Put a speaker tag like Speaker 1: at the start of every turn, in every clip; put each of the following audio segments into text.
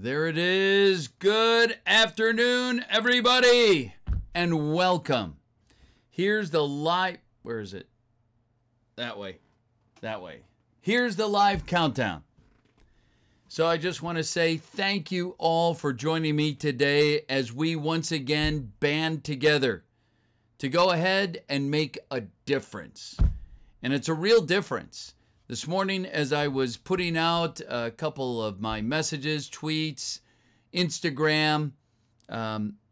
Speaker 1: There it is. Good afternoon, everybody, and welcome. Here's the live, where is it? That way. Here's the live countdown. So I just want to say thank you all for joining me today as we once again band together to go ahead and make a difference. And it's a real difference. This morning, as I was putting out a couple of my messages, tweets, Instagram,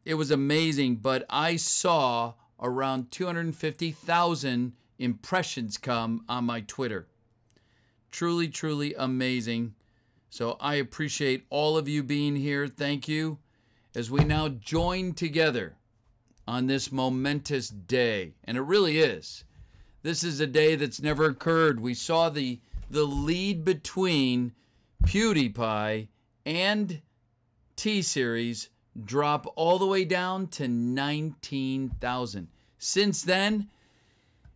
Speaker 1: it was amazing, but I saw around 250,000 impressions come on my Twitter. Truly, truly amazing. So I appreciate all of you being here. Thank you. As we now join together on this momentous day, and it really is. This is a day that's never occurred. We saw the lead between PewDiePie and T-Series drop all the way down to 19,000. Since then,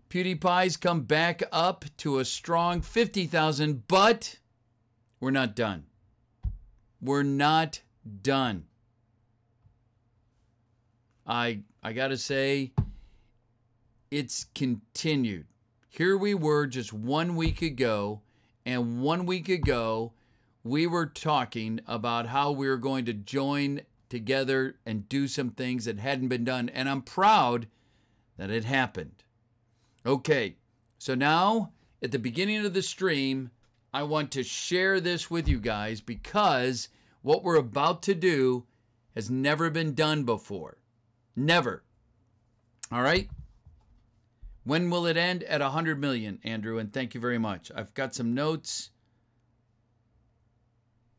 Speaker 1: PewDiePie's come back up to a strong 50,000, but we're not done. We're not done. I got to say, it's continued. Here we were just 1 week ago, and 1 week ago, we were talking about how we were going to join together and do some things that hadn't been done, and I'm proud that it happened. Okay, so now, at the beginning of the stream, I want to share this with you guys because what we're about to do has never been done before. Never. All right? When will it end? At 100 million, Andrew, and thank you very much. I've got some notes.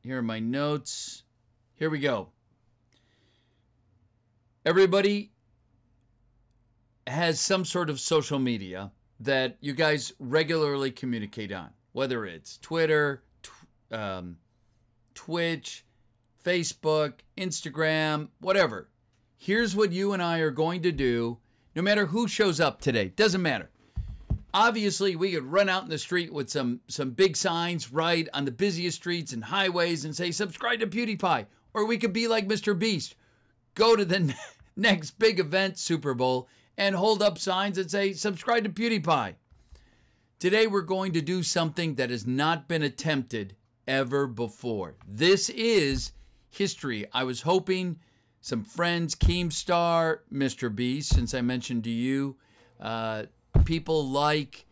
Speaker 1: Here are my notes. Here we go. Everybody has some sort of social media that you guys regularly communicate on, whether it's Twitter, Twitch, Facebook, Instagram, whatever. Here's what you and I are going to do. No matter who shows up today, doesn't matter. Obviously, we could run out in the street with some big signs right on the busiest streets and highways and say, subscribe to PewDiePie. Or we could be like Mr. Beast, go to the next big event, Super Bowl, and hold up signs that say, subscribe to PewDiePie. Today, we're going to do something that has not been attempted ever before. This is history. I was hoping some friends, Keemstar, Mr. Beast, since I mentioned to you, people like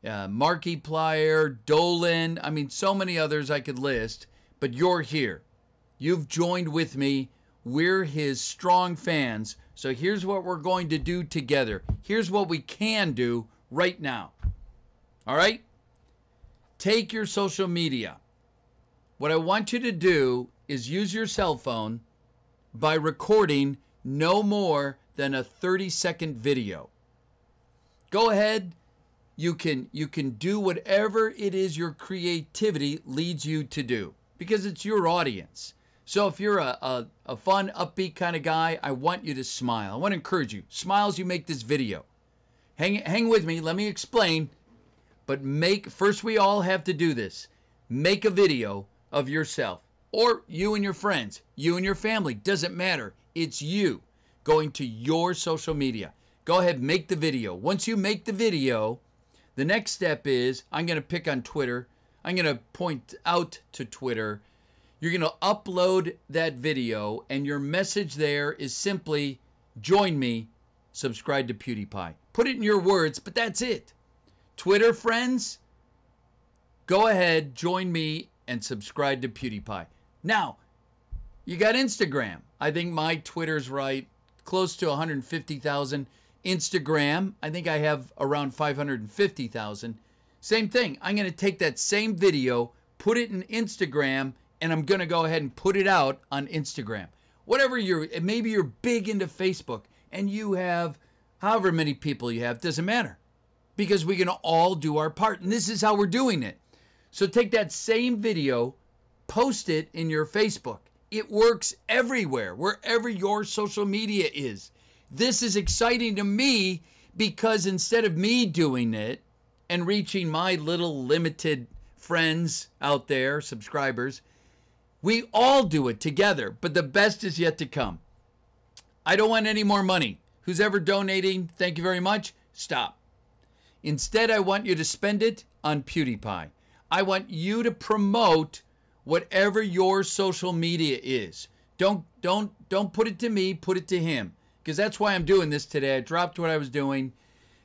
Speaker 1: Markiplier, Dolan, I mean, so many others I could list, but you're here. You've joined with me. We're his strong fans. So here's what we're going to do together. Here's what we can do right now. All right? Take your social media. What I want you to do is use your cell phone by recording no more than a 30-second video. Go ahead. You can do whatever it is your creativity leads you to do because it's your audience. So if you're a fun, upbeat kind of guy, I want you to smile. I want to encourage you. Smile as you make this video. Hang with me. Let me explain. But first we all have to do this. Make a video of yourself. Or you and your friends, you and your family, doesn't matter. It's you going to your social media. Go ahead, make the video. Once you make the video, the next step is, I'm going to pick on Twitter. I'm going to point out to Twitter. You're going to upload that video, and your message there is simply, join me, subscribe to PewDiePie. Put it in your words, but that's it. Twitter friends, go ahead, join me, and subscribe to PewDiePie. Now, you got Instagram. I think my Twitter's right, close to 150,000. Instagram, I think I have around 550,000. Same thing. I'm going to take that same video, put it in Instagram, and I'm going to go ahead and put it out on Instagram. Whatever maybe you're big into Facebook, and you have however many people you have, doesn't matter. Because we can all do our part, and this is how we're doing it. So take that same video, post it in your Facebook. It works everywhere, wherever your social media is. This is exciting to me because instead of me doing it and reaching my little limited friends out there, subscribers, We all do it together, but the best is yet to come. I don't want any more money. Who's ever donating, thank you very much. Stop. Instead, I want you to spend it on PewDiePie. I want you to promote whatever your social media is. Don't put it to me, put it to him. Because that's why I'm doing this today. I dropped what I was doing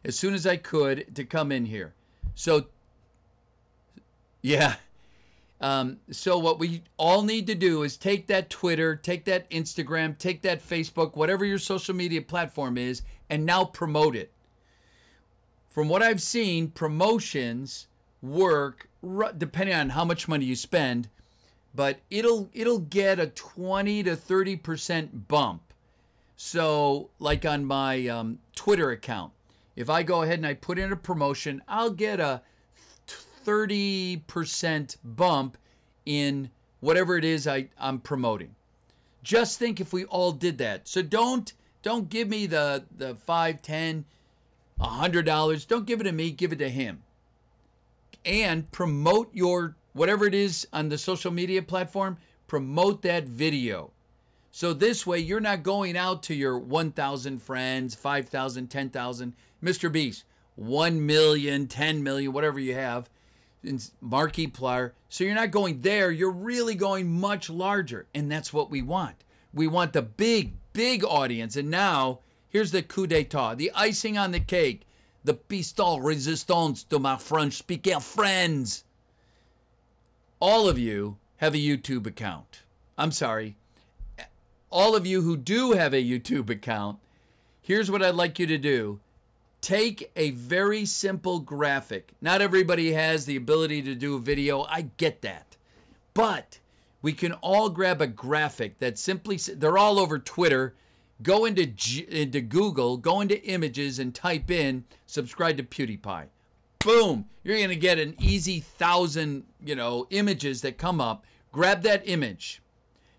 Speaker 1: as soon as I could to come in here. So, yeah. So what we all need to do is take that Twitter, take that Instagram, take that Facebook, whatever your social media platform is, and now promote it. From what I've seen, promotions work depending on how much money you spend, but it'll get a 20 to 30% bump. So like on my Twitter account, if I go ahead and I put in a promotion, I'll get a 30% bump in whatever it is I'm promoting. Just think if we all did that. So don't give me the $5, $10, $100. Don't give it to me, give it to him. And promote your whatever it is on the social media platform, promote that video. So this way you're not going out to your 1,000 friends, 5,000, 10,000, Mr. Beast, 1 million, 10 million, whatever you have, in Markiplier. So you're not going there, you're really going much larger. And that's what we want. We want the big, big audience. And now, here's the coup d'etat, the icing on the cake, the pistol resistance to my French-speaking friends. All of you have a YouTube account. I'm sorry. All of you who do have a YouTube account, here's what I'd like you to do. Take a very simple graphic. Not everybody has the ability to do a video. I get that. But we can all grab a graphic that simply, they're all over Twitter. Go into Google, go into images and type in subscribe to PewDiePie. Boom. You're going to get an easy 1,000, images that come up. Grab that image.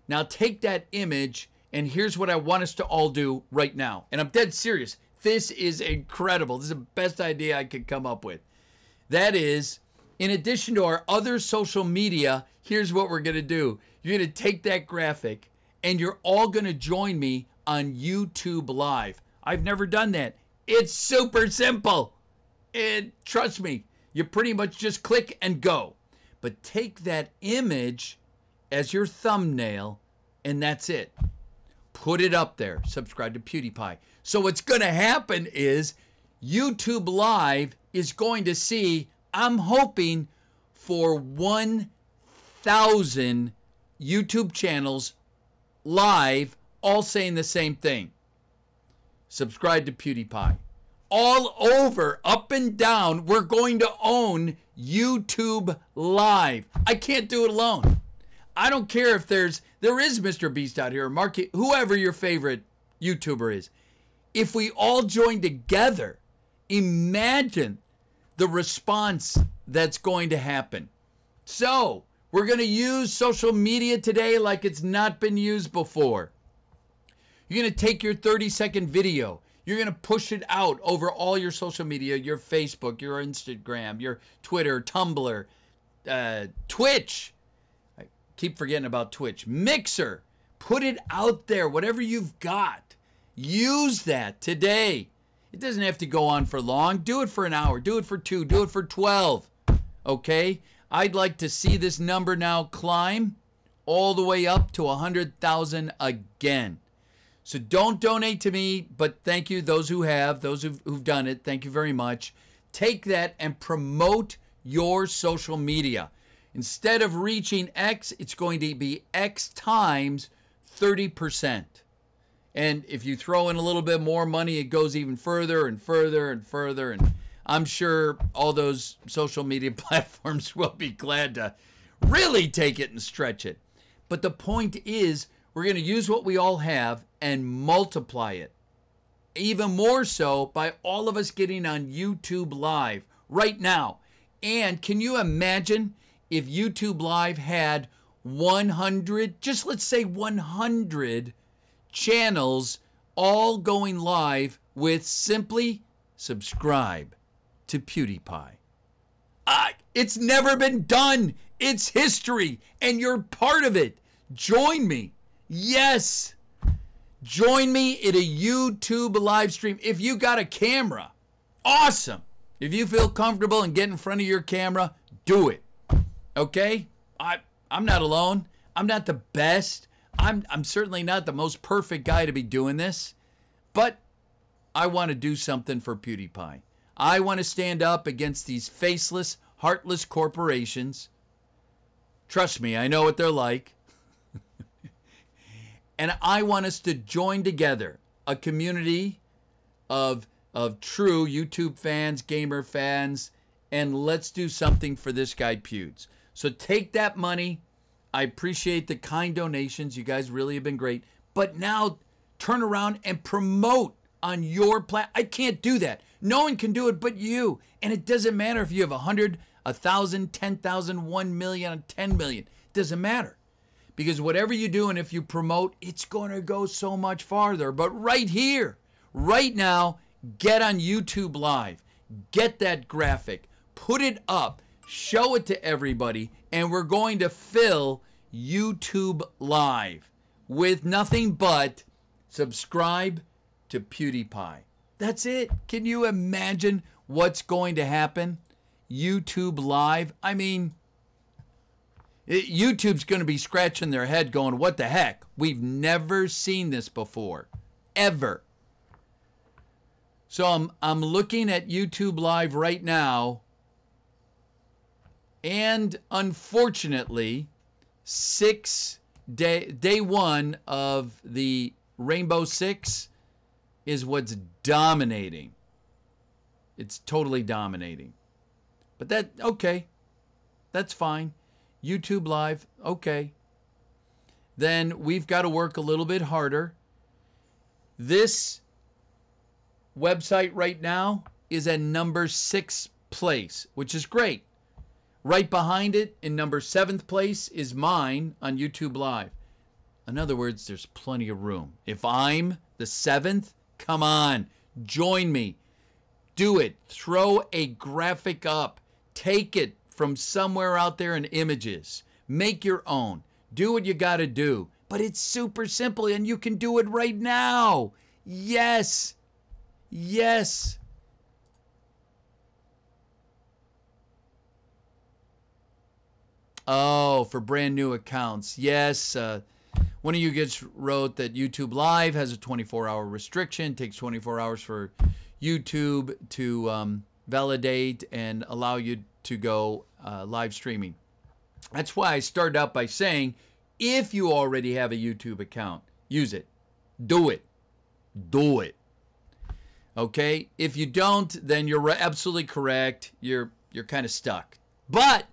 Speaker 1: Now take that image, and here's what I want us to all do right now. And I'm dead serious. This is incredible. This is the best idea I could come up with. That is, in addition to our other social media, here's what we're going to do. You're going to take that graphic, and you're all going to join me on YouTube Live. I've never done that. It's super simple. And trust me, you pretty much just click and go. But take that image as your thumbnail, and that's it. Put it up there. Subscribe to PewDiePie. So what's going to happen is YouTube Live is going to see, I'm hoping for 1,000 YouTube channels live, all saying the same thing. Subscribe to PewDiePie. All over, up and down, we're going to own YouTube Live. I can't do it alone. I don't care if there is Mr. Beast out here, whoever your favorite YouTuber is. If we all join together, imagine the response that's going to happen. So, we're going to use social media today like it's not been used before. You're going to take your 30-second video. You're going to push it out over all your social media, your Facebook, your Instagram, your Twitter, Tumblr, Twitch. I keep forgetting about Twitch. Mixer. Put it out there, whatever you've got. Use that today. It doesn't have to go on for long. Do it for an hour. Do it for 2. Do it for 12. Okay? I'd like to see this number now climb all the way up to 100,000 again. So don't donate to me, but thank you, those who have, those who've done it. Thank you very much. Take that and promote your social media. Instead of reaching X, it's going to be X times 30%. And if you throw in a little bit more money, it goes even further and further and further. And I'm sure all those social media platforms will be glad to really take it and stretch it. But the point is, we're going to use what we all have and multiply it. Even more so by all of us getting on YouTube Live right now. And can you imagine if YouTube Live had 100, just let's say 100 channels all going live with simply subscribe to PewDiePie. It's never been done. It's history, and you're part of it. Join me. Yes. Join me in a YouTube live stream. If you got a camera, awesome. If you feel comfortable and get in front of your camera, do it. Okay? I'm not alone. I'm not the best. I'm certainly not the most perfect guy to be doing this. But I want to do something for PewDiePie. I want to stand up against these faceless, heartless corporations. Trust me, I know what they're like. And I want us to join together a community of true YouTube fans, gamer fans, and let's do something for this guy Pewds. So take that money. I appreciate the kind donations. You guys really have been great. But now turn around and promote on your platform. I can't do that. No one can do it but you. And it doesn't matter if you have 100, 1,000, 10,000, 1 million, 10 million. It doesn't matter. Because whatever you do and if you promote, it's going to go so much farther. But right here, right now, get on YouTube Live. Get that graphic. Put it up. Show it to everybody. And we're going to fill YouTube Live with nothing but subscribe to PewDiePie. That's it. Can you imagine what's going to happen? YouTube Live. I mean, YouTube's going to be scratching their head going, what the heck? We've never seen this before. Ever. So I'm looking at YouTube Live right now. And unfortunately, day one of the Rainbow Six is what's dominating. It's totally dominating. But okay. That's fine. YouTube Live, okay. Then we've got to work a little bit harder. This website right now is at number 6th place, which is great. Right behind it, in number 7th place, is mine on YouTube Live. In other words, there's plenty of room. If I'm the 7th, come on, join me. Do it. Throw a graphic up. Take it from somewhere out there in images. Make your own. Do what you got to do. But it's super simple, and you can do it right now. Yes. Yes. Oh, for brand new accounts. Yes. One of you guys wrote that YouTube Live has a 24-hour restriction. It takes 24 hours for YouTube to validate and allow you to go live streaming. That's why I started out by saying, if you already have a YouTube account, use it. Do it. Do it. Okay? If you don't, then you're absolutely correct. You're kind of stuck. But,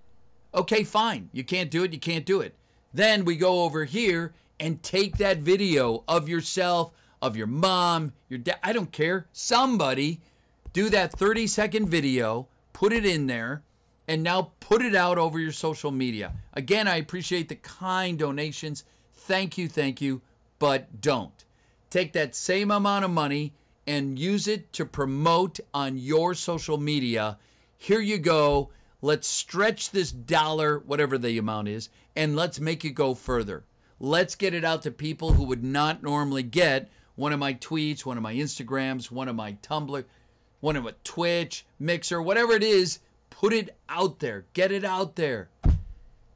Speaker 1: okay, fine. You can't do it. You can't do it. Then we go over here and take that video of yourself, of your mom, your dad. I don't care. Somebody do that 30-second video, put it in there, and now put it out over your social media. Again, I appreciate the kind donations. Thank you, but don't. Take that same amount of money and use it to promote on your social media. Here you go. Let's stretch this dollar, whatever the amount is, and let's make it go further. Let's get it out to people who would not normally get one of my tweets, one of my Instagrams, one of my Tumblr, one of a Twitch, Mixer, whatever it is. Put it out there. Get it out there.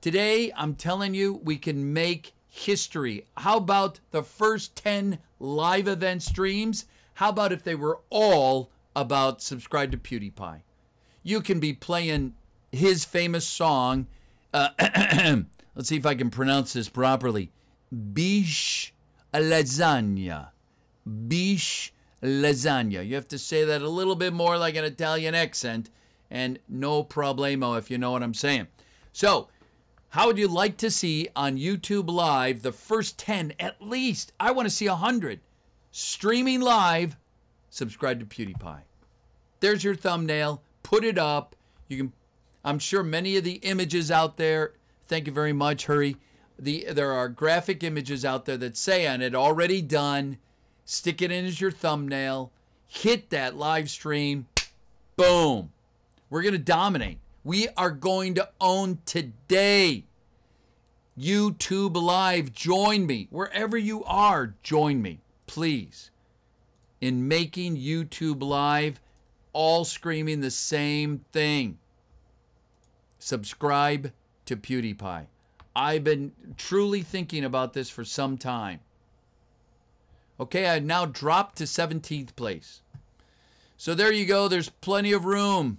Speaker 1: Today, I'm telling you, we can make history. How about the first 10 live event streams? How about if they were all about subscribe to PewDiePie? You can be playing his famous song. Let's see if I can pronounce this properly. Biche lasagna. Biche lasagna. You have to say that a little bit more like an Italian accent. And no problemo if you know what I'm saying. So, how would you like to see on YouTube Live the first 10 at least? I want to see 100. Streaming live, subscribe to PewDiePie. There's your thumbnail. Put it up. You can. I'm sure many of the images out there. Thank you very much, Hurry. There are graphic images out there that say on it, already done. Stick it in as your thumbnail. Hit that live stream. Boom. We're going to dominate. We are going to own today. YouTube Live. Join me. Wherever you are, join me, please, in making YouTube Live all screaming the same thing. Subscribe to PewDiePie. I've been truly thinking about this for some time. Okay, I now dropped to 17th place. So there you go. There's plenty of room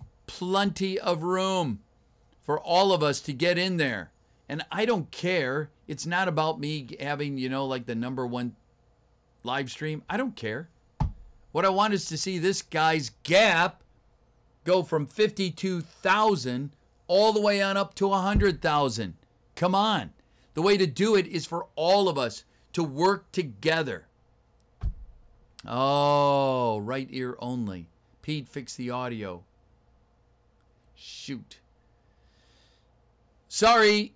Speaker 1: for all of us to get in there. And I don't care. It's not about me having, like the #1 live stream. I don't care. What I want is to see this guy's gap go from 52,000 all the way on up to 100,000. Come on. The way to do it is for all of us to work together. Oh, right ear only. Pete, fix the audio. Shoot. Sorry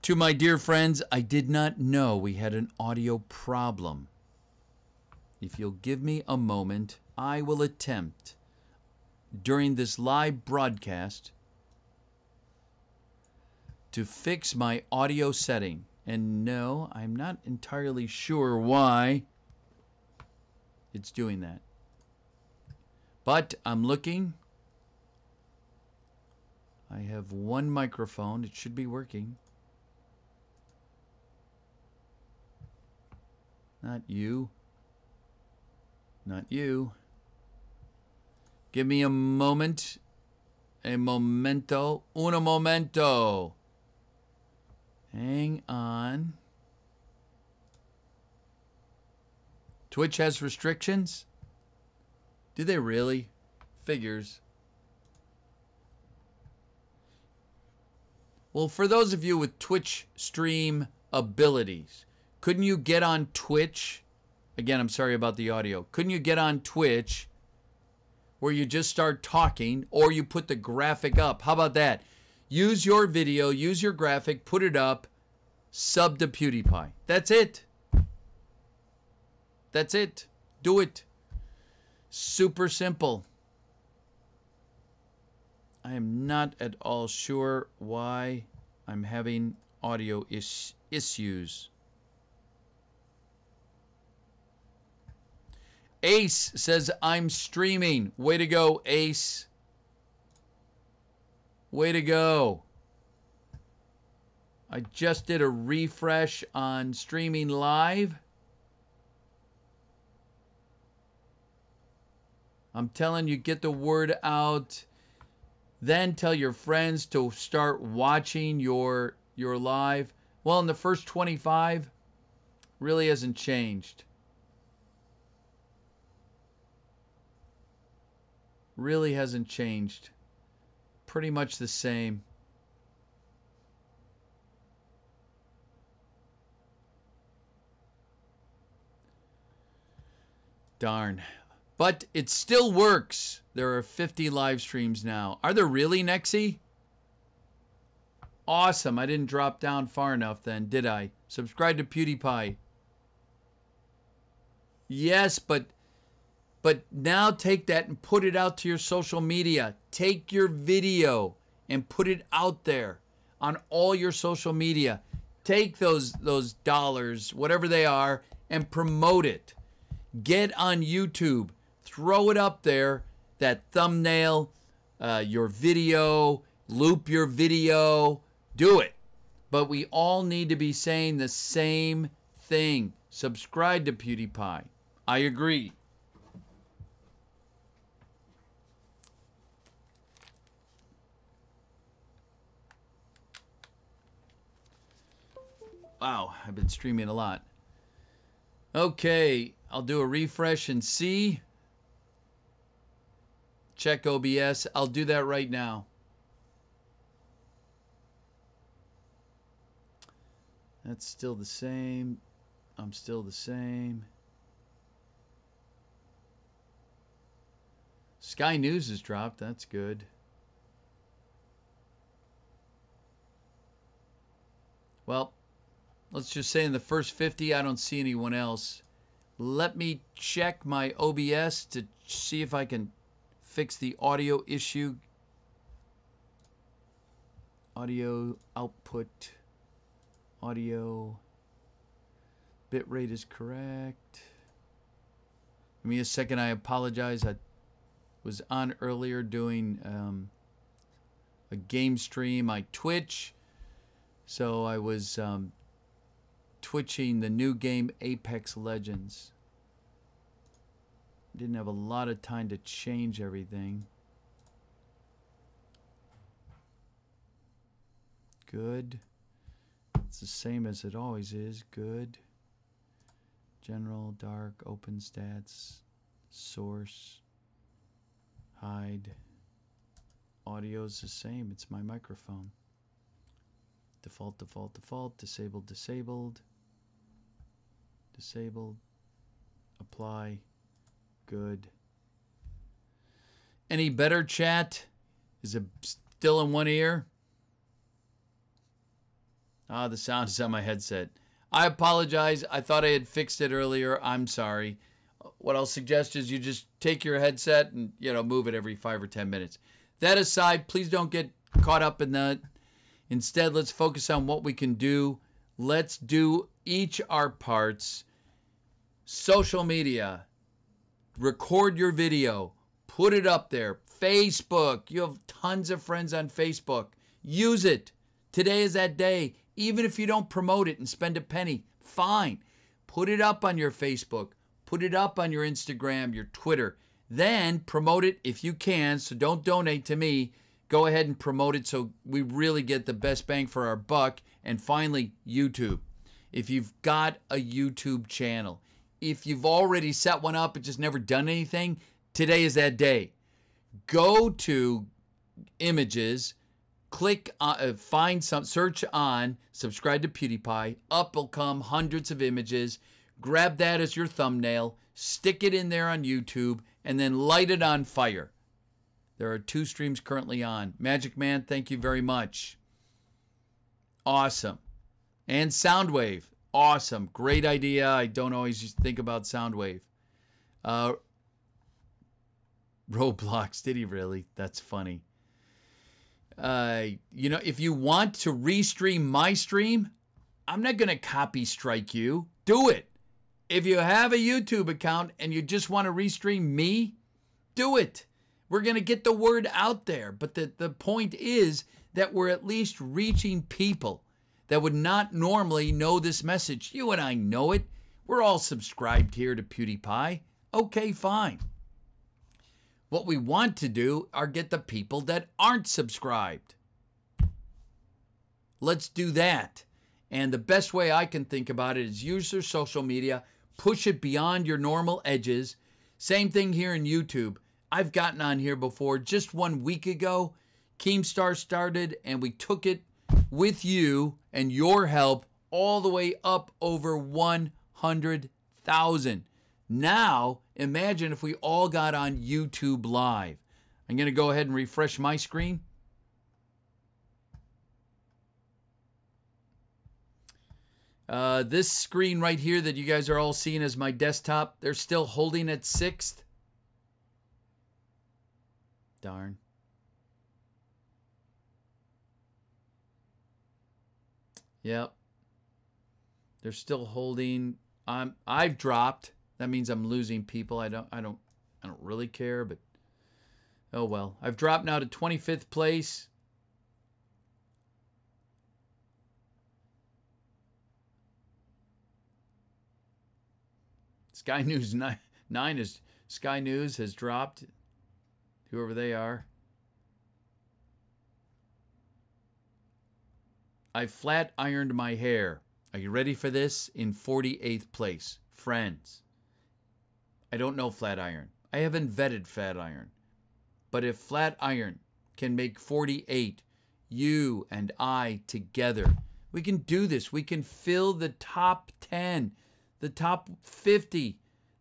Speaker 1: to my dear friends. I did not know we had an audio problem. If you'll give me a moment, I will attempt during this live broadcast to fix my audio setting. And no, I'm not entirely sure why it's doing that. But I'm looking. I have one microphone. It should be working. Not you. Not you. Give me a moment. A momento. Un momento. Hang on. Twitch has restrictions? Do they really? Figures. Well, for those of you with Twitch stream abilities, couldn't you get on Twitch? Again, I'm sorry about the audio. Couldn't you get on Twitch where you just start talking, or you put the graphic up? How about that? Use your video, use your graphic, put it up, sub to PewDiePie. That's it. That's it. Do it. Super simple. I am not at all sure why I'm having audio issues. Ace says I'm streaming. Way to go, Ace. Way to go. I just did a refresh on streaming live. I'm telling you, get the word out. Then tell your friends to start watching your live. Well, in the first 25, really hasn't changed. Really hasn't changed. Pretty much the same. Darn. But it still works. There are 50 live streams now. Are there really, Nexi? Awesome. I didn't drop down far enough then, did I? Subscribe to PewDiePie. Yes, but now take that and put it out to your social media. Take your video and put it out there on all your social media. Take those dollars, whatever they are, and promote it. Get on YouTube. Throw it up there, that thumbnail, your video, loop your video, do it. But we all need to be saying the same thing. Subscribe to PewDiePie. I agree. Wow, I've been streaming a lot. Okay, I'll do a refresh and see. Check OBS. I'll do that right now. That's still the same. I'm still the same. Sky News has dropped. That's good. Well, let's just say in the first 50, I don't see anyone else. Let me check my OBS to see if I can fix the audio issue. Audio output Audio bitrate is correct. Give me a second. I apologize. I was on earlier doing a game stream on Twitch. So I was twitching the new game Apex Legends. Didn't have a lot of time to change everything. Good. It's the same as it always is. Good. General, dark, open stats, source, hide. Audio's the same. It's my microphone. Default, default, default. Disabled, disabled. Disabled. Apply. Good. Any better, chat? Is it still in one ear? Ah, the sound is on my headset. I apologize. I thought I had fixed it earlier. I'm sorry. What I'll suggest is you just take your headset and, move it every 5 or 10 minutes. That aside, please don't get caught up in that. Instead, let's focus on what we can do. Let's do each our parts. Social media. Record your video. Put it up there. Facebook. You have tons of friends on Facebook. Use it. Today is that day. Even if you don't promote it and spend a penny, fine. Put it up on your Facebook. Put it up on your Instagram, your Twitter. Then promote it if you can. So don't donate to me. Go ahead and promote it so we really get the best bang for our buck. And finally, YouTube. If you've got a YouTube channel, if you've already set one up and just never done anything, today is that day. Go to images. Click on, search on, subscribe to PewDiePie. Up will come hundreds of images. Grab that as your thumbnail. Stick it in there on YouTube. And then light it on fire. There are 2 streams currently on. Magic Man, thank you very much. Awesome. And Soundwave. Awesome. Great idea. I don't always think about Soundwave. Roblox, did he really? That's funny. If you want to restream my stream, I'm not going to copy strike you. Do it. If you have a YouTube account and you just want to restream me, do it. We're going to get the word out there. But the point is that we're at least reaching people that would not normally know this message. You and I know it. We're all subscribed here to PewDiePie. Okay, fine. What we want to do are get the people that aren't subscribed. Let's do that. And the best way I can think about it is use your social media, push it beyond your normal edges. Same thing here in YouTube. I've gotten on here before. Just 1 week ago, Keemstar started, and we took it with you and your help all the way up over 100,000. Now, imagine if we all got on YouTube Live. I'm going to go ahead and refresh my screen. This screen right here that you guys are all seeing as my desktop, they're still holding at 6th. Darn. Yep. They're still holding. I've dropped. That means I'm losing people. I don't really care, but oh well. I've dropped now to 25th place. Sky News 9 is Sky News has dropped. Whoever they are. I flat ironed my hair. Are you ready for this? In 48th place. Friends. I don't know flat iron. I haven't vetted flat iron. But if flat iron can make 48, you and I together, we can do this. We can fill the top 10, the top 50,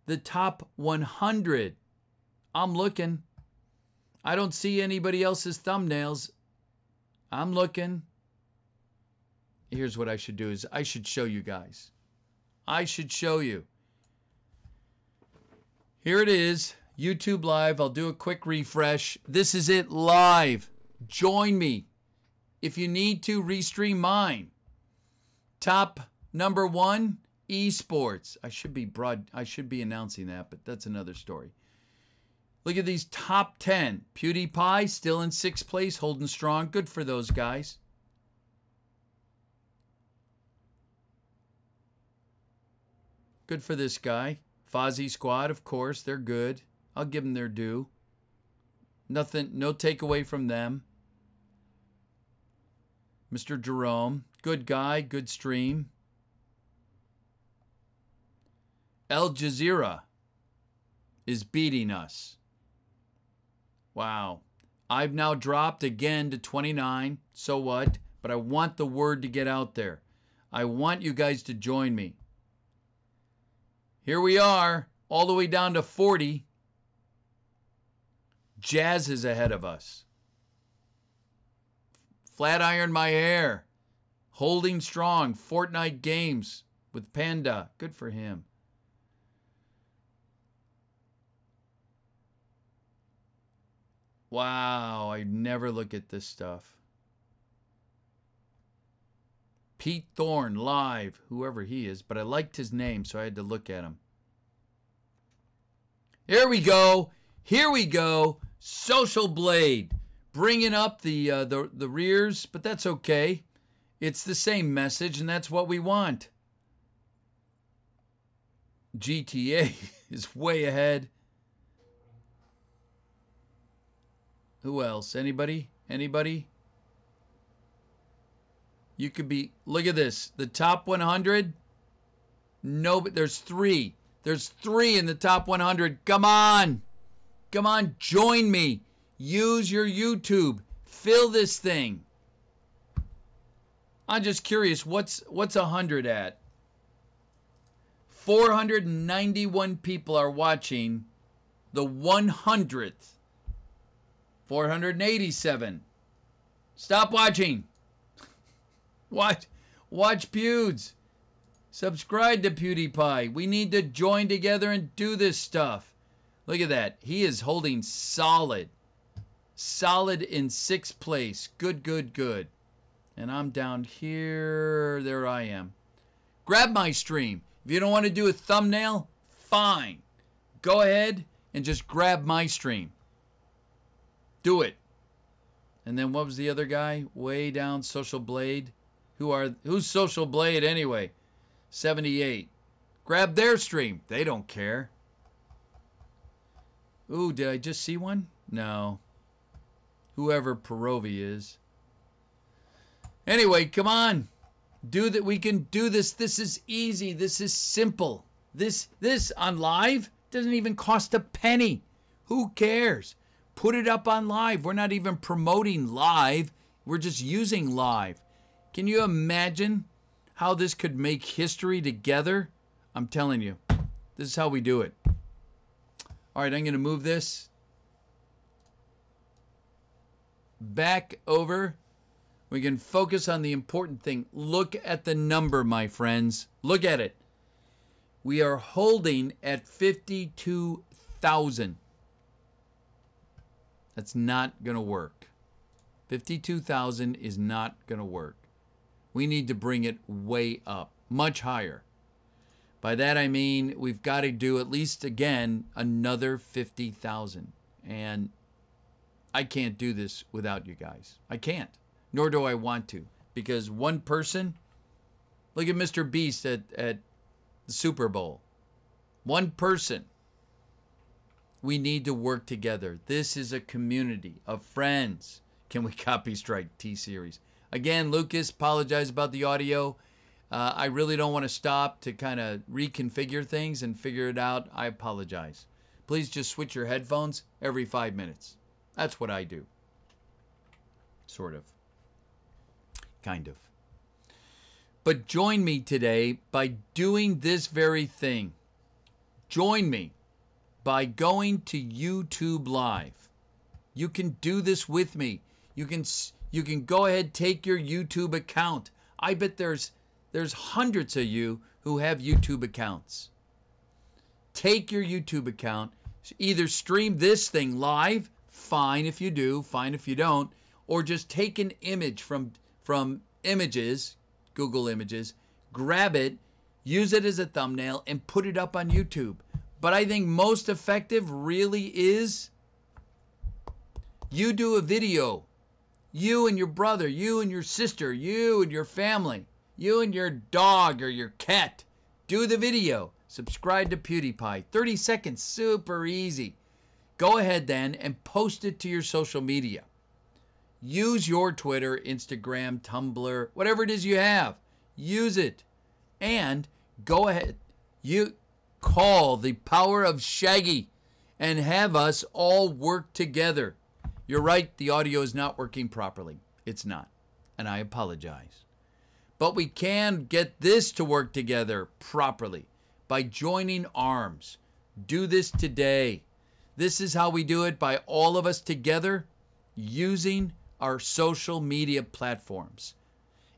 Speaker 1: the top 100. I'm looking. I don't see anybody else's thumbnails. I'm looking. Here's what I should do is I should show you guys. I should show you. Here it is, YouTube Live. I'll do a quick refresh. This is it live. Join me. If you need to, restream mine. Top number 1, esports. I should be announcing that, but that's another story. Look at these top 10. PewDiePie still in 6th place, holding strong. Good for those guys. Good for this guy. Fozzie Squad, of course, they're good. I'll give them their due. Nothing, no takeaway from them. Mr. Jerome, good guy, good stream. Al Jazeera is beating us. Wow. I've now dropped again to 29. So what? But I want the word to get out there. I want you guys to join me. Here we are, all the way down to 40. Jazz is ahead of us. Flat iron my hair. Holding strong. Fortnite games with Panda. Good for him. Wow, I never look at this stuff. Pete Thorne live, whoever he is, but I liked his name, so I had to look at him. Here we go. Here we go. Social Blade. Bringing up the rears, but that's okay. It's the same message, and that's what we want. GTA is way ahead. Who else? Anybody? Anybody? You could be, look at this. The top 100. No, but there's 3. There's 3 in the top 100. Come on. Come on, join me. Use your YouTube. Fill this thing. I'm just curious, what's 100 at? 491 people are watching the 100th. 487. Stop watching. Watch Pewds. Subscribe to PewDiePie. We need to join together and do this stuff. Look at that. He is holding solid. Solid in 6th place. Good, good, good. And I'm down here. There I am. Grab my stream. If you don't want to do a thumbnail, fine. Go ahead and just grab my stream. Do it. And then what was the other guy? Way down, Social Blade. Who's Social Blade anyway? 78. Grab their stream. They don't care. Ooh, did I just see one? No. Whoever Perovi is. Anyway, come on. Do that. We can do this. This is easy. This is simple. This on live doesn't even cost a penny. Who cares? Put it up on live. We're not even promoting live. We're just using live. Can you imagine how this could make history together? I'm telling you. This is how we do it. All right, I'm going to move this back over. We can focus on the important thing. Look at the number, my friends. Look at it. We are holding at 52,000. That's not going to work. 52,000 is not going to work. We need to bring it way up, much higher. By that I mean we've got to do at least, again, another 50,000. And I can't do this without you guys. I can't. Nor do I want to. Because one person, look at Mr. Beast at the Super Bowl. One person. We need to work together. This is a community of friends. Can we copy strike T-Series? Again, Lucas, apologize about the audio. I really don't want to stop to kind of reconfigure things and figure it out. I apologize. Please just switch your headphones every 5 minutes. That's what I do. Sort of. Kind of. But join me today by doing this very thing. Join me by going to YouTube Live. You can do this with me. You can go ahead, take your YouTube account. I bet there's hundreds of you who have YouTube accounts. Take your YouTube account, either stream this thing live, fine if you do, fine if you don't, or just take an image from images, Google Images, grab it, use it as a thumbnail, and put it up on YouTube. But I think most effective really is you do a video. You and your brother, you and your sister, you and your family, you and your dog or your cat. Do the video. Subscribe to PewDiePie. 30 seconds, super easy. Go ahead then and post it to your social media. Use your Twitter, Instagram, Tumblr, whatever it is you have. Use it. And go ahead. You call the power of Shaggy and have us all work together. You're right, the audio is not working properly. It's not. And I apologize. But we can get this to work together properly by joining arms. Do this today. This is how we do it, by all of us together using our social media platforms.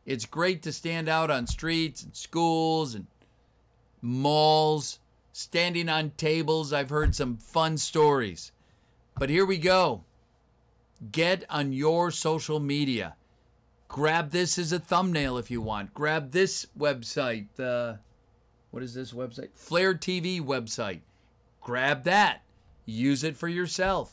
Speaker 1: It's great to stand out on streets and schools and malls, standing on tables. I've heard some fun stories. But here we go. Get on your social media. Grab this as a thumbnail if you want. Grab this website. What is this website? Flare TV website. Grab that. Use it for yourself.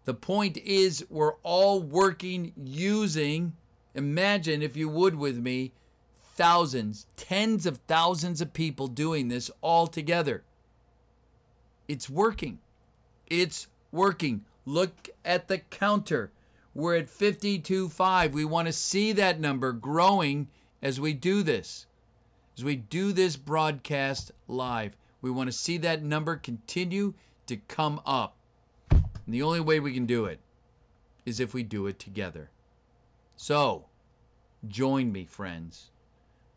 Speaker 1: The point is, we're all working using, imagine if you would with me, thousands, tens of thousands of people doing this all together. It's working. It's working. Look at the counter. We're at 52.5. We want to see that number growing as we do this. As we do this broadcast live, we want to see that number continue to come up. And the only way we can do it is if we do it together. So, join me, friends,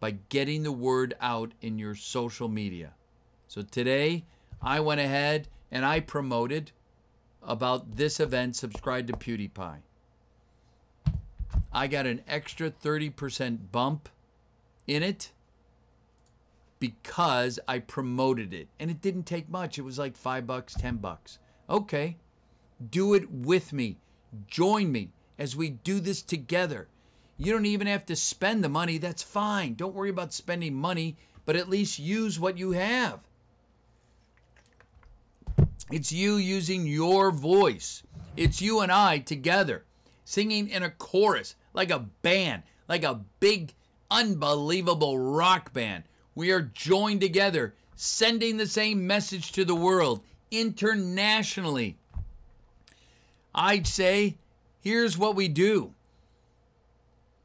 Speaker 1: by getting the word out in your social media. So today, I went ahead and I promoted about this event, Subscribe to PewDiePie. I got an extra 30% bump in it because I promoted it. And it didn't take much. It was like $5, $10. Okay. Do it with me. Join me as we do this together. You don't even have to spend the money. That's fine. Don't worry about spending money, but at least use what you have. It's you using your voice. It's you and I together singing in a chorus like a band, like a big, unbelievable rock band. We are joined together, sending the same message to the world internationally. I'd say, here's what we do.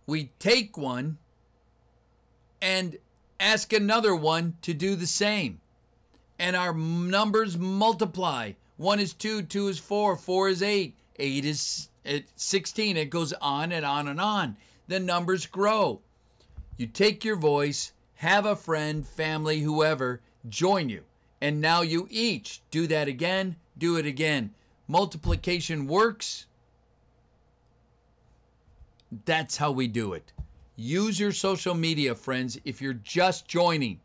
Speaker 1: We take one and ask another one to do the same. And our numbers multiply. 1 is 2, 2 is 4, 4 is 8, 8 is 16. It goes on and on and on. The numbers grow. You take your voice, have a friend, family, whoever, join you. And now you each do that again, do it again. Multiplication works. That's how we do it. Use your social media, friends, if you're just joining.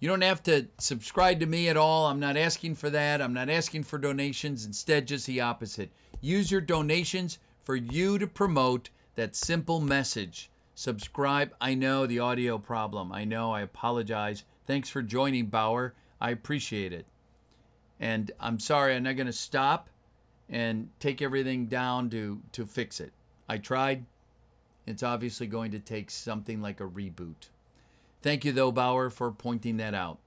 Speaker 1: You don't have to subscribe to me at all. I'm not asking for that. I'm not asking for donations. Instead, just the opposite. Use your donations for you to promote that simple message. Subscribe. I know the audio problem. I know. I apologize. Thanks for joining, Bauer. I appreciate it. And I'm sorry, I'm not going to stop and take everything down to fix it. I tried. It's obviously going to take something like a reboot. Thank you, though, Bauer, for pointing that out.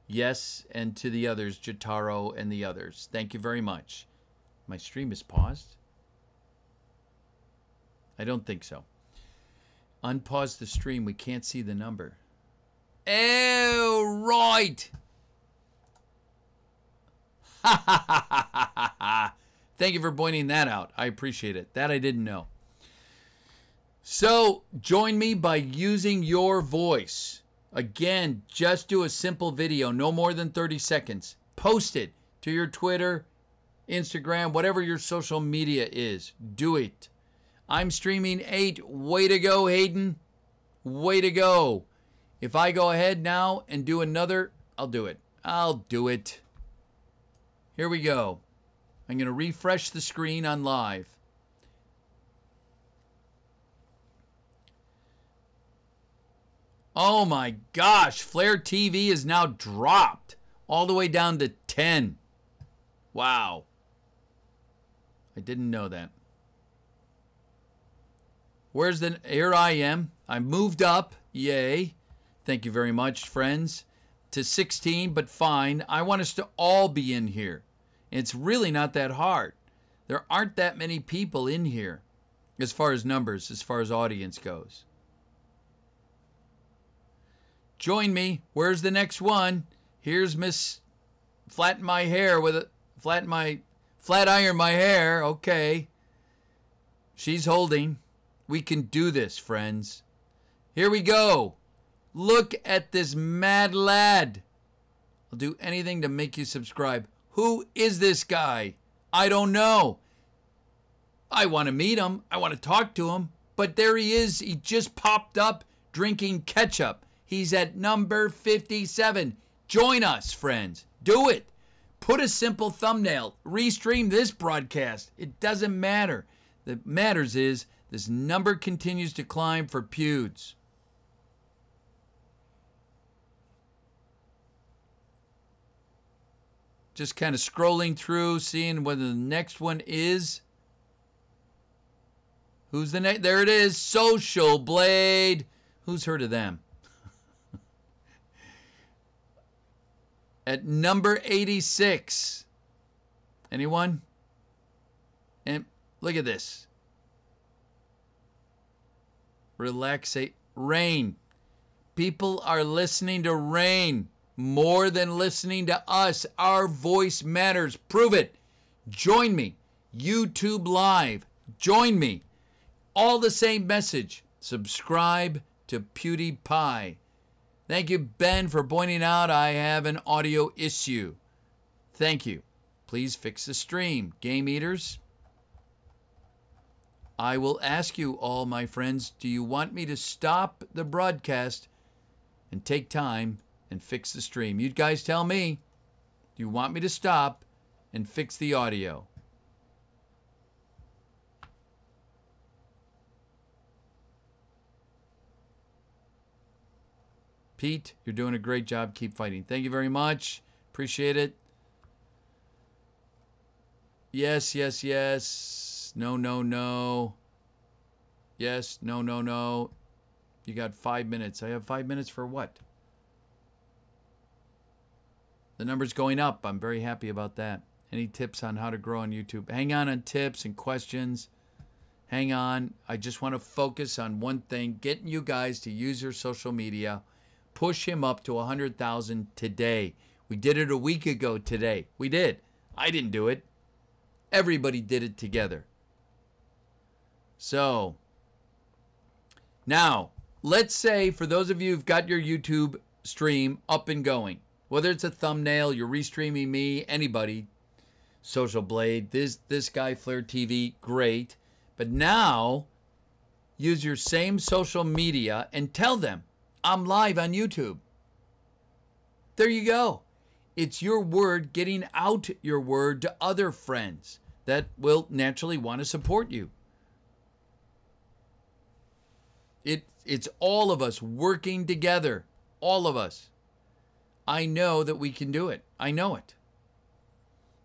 Speaker 1: Yes, and to the others, Jotaro and the others. Thank you very much. My stream is paused? I don't think so. Unpause the stream. We can't see the number. Oh, right. Ha, ha, ha, ha, ha, ha. Thank you for pointing that out. I appreciate it. That I didn't know. So, join me by using your voice. Again, just do a simple video, no more than 30 seconds. Post it to your Twitter, Instagram, whatever your social media is. Do it. I'm streaming 8. Way to go, Hayden. Way to go. If I go ahead now and do another, I'll do it. I'll do it. Here we go. I'm going to refresh the screen on live. Oh my gosh, Flare TV is now dropped all the way down to 10. Wow. I didn't know that. Here I am. I moved up. Yay. Thank you very much, friends. To 16, but fine. I want us to all be in here. It's really not that hard. There aren't that many people in here as far as numbers, as far as audience goes. Join me. Where's the next one? Here's Miss Flatten My Hair with a flat iron my hair. Okay. She's holding. We can do this, friends. Here we go. Look at this mad lad. I'll do anything to make you subscribe. Who is this guy? I don't know. I want to meet him. I want to talk to him. But there he is. He just popped up drinking ketchup. He's at number 57. Join us, friends. Do it. Put a simple thumbnail. Restream this broadcast. It doesn't matter. What matters is this number continues to climb for Pewds. Just kind of scrolling through, seeing whether the next one is. Who's the next? There it is. Social Blade. Who's heard of them? At number 86. Anyone? And look at this. Rain. People are listening to Rain more than listening to us. Our voice matters. Prove it. Join me. YouTube Live. Join me. All the same message. Subscribe to PewDiePie. Thank you, Ben, for pointing out I have an audio issue. Thank you. Please fix the stream. Game Eaters, I will ask you all, my friends, do you want me to stop the broadcast and take time and fix the stream? You guys tell me. Do you want me to stop and fix the audio? Pete, you're doing a great job. Keep fighting. Thank you very much. Appreciate it. Yes, yes, yes. No, no, no. Yes, no, no, no. You got 5 minutes. I have 5 minutes for what? The number's going up. I'm very happy about that. Any tips on how to grow on YouTube? Hang on tips and questions. Hang on. I just want to focus on one thing. Getting you guys to use your social media. Push him up to 100,000 today. We did it a week ago today. We did. I didn't do it. Everybody did it together. So, now, let's say for those of you who've got your YouTube stream up and going, whether it's a thumbnail, you're restreaming me, anybody, Social Blade, this guy, Flare TV, great. But now, use your same social media and tell them, I'm live on YouTube. There you go. It's your word getting out your word to other friends that will naturally want to support you. It's all of us working together. All of us. I know that we can do it. I know it.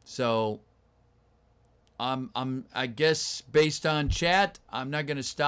Speaker 1: So, I guess based on chat, I'm not going to stop.